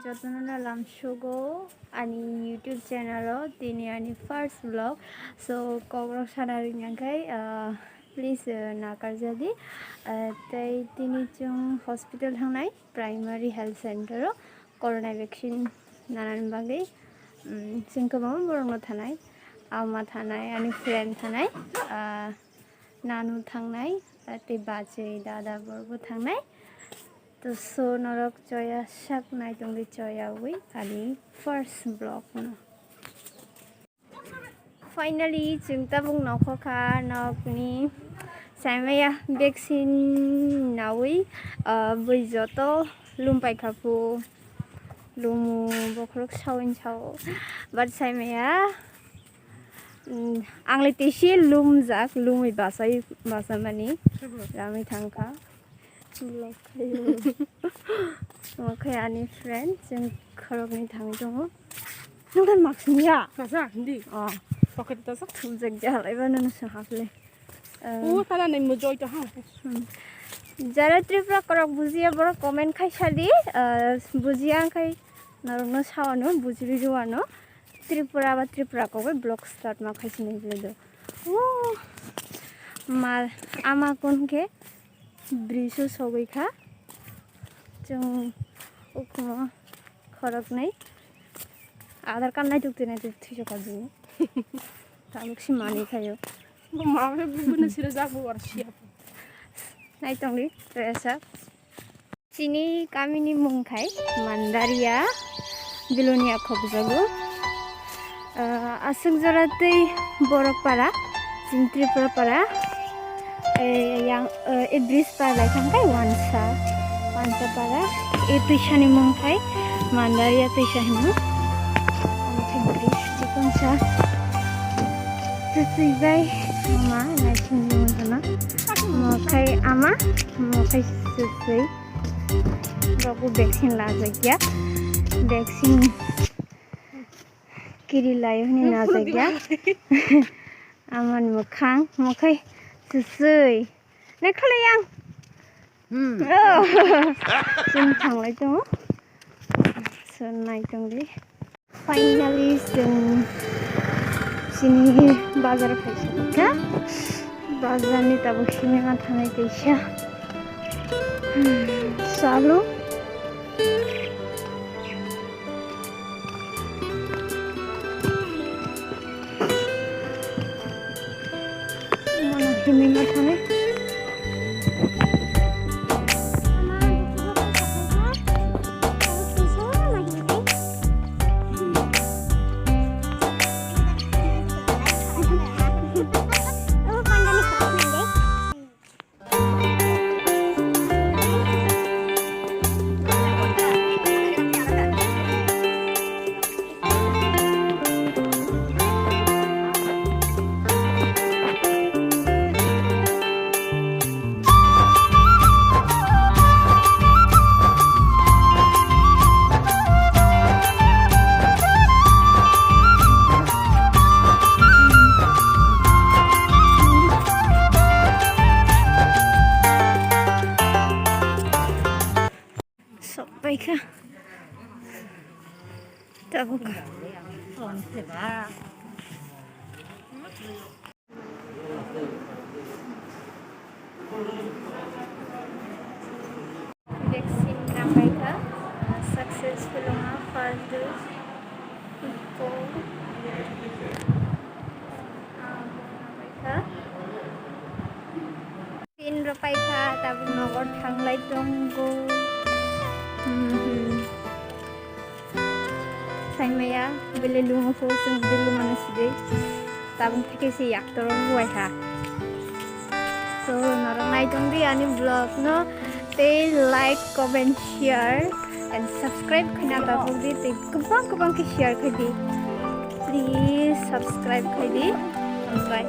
Jotana Lamshogo and YouTube channel Tini and first vlog. So cover Sanaringai please nakar jadi tai Tini chung hospital hangai primary health center corona vaccine nanan bagai singko mama borong thanai ama thanai ani friend thanai nanu thangnai te bache dada borbo thangnai to so norok choya sak nai tongli choya wi ani first vlog no finally chungta bung nokhoka nokni saimaya vaccine nawi bui joto lumpai khapu lumu bokrok sawin saw but saimaya angli tisi lumjak lumi basai basamani rami thangka okay ani friend jeng khorokni thang dong nang maksudnya masa hindi pocket ta sak jak jalai banana sahaple tala nai mo joy ta ha jara tripura korok bujia bor comment khaisali bujia khai narno sawano bujiri ruano tripura ko blog start ma khaisini bledo mal ama konke brisu sogaikha jong ukmo khorok nai Aadhaar card नाइ दुखते नाइ दुखते जकाजु तामुक्सि मानि खायो माबे बुबुन सिरा जाबो आरसिया नाइ तंगलि रेसा चिनि कामिनि मुंखाय मान्दारिया बिलोनिया खबजागु आसुक जरातै बरकपारा जिंत्रिपुरापारा yang ब्रिज पार लाइखांखाय वानसा पारा ए तैसानि मुंखाय मान्दारिया तैसा हिनु Sa susibay ama naisin yung sana mo kay ama mo kay susay bago vaccine lazagya vaccine kiri layo ni nazagya aman mo khang mo kay susay nakhalayang sun thang lai to sun nai tong di finally sini bazar faisyaka bazar ni tabo sini ma thanai kaisa salo mana sini ma thanai baiklah tak buka vaksin nampaika successful ma first dose ko nampaika 3 rupaika tabi nogor thanglai donggo saimaya bele lungo fo sung bilu manaside tabung theke se actor huai ha so narang nai tongdi ani vlog no te like comment share and subscribe khina ta bugdi te kubang ke share khadi please subscribe khadi bye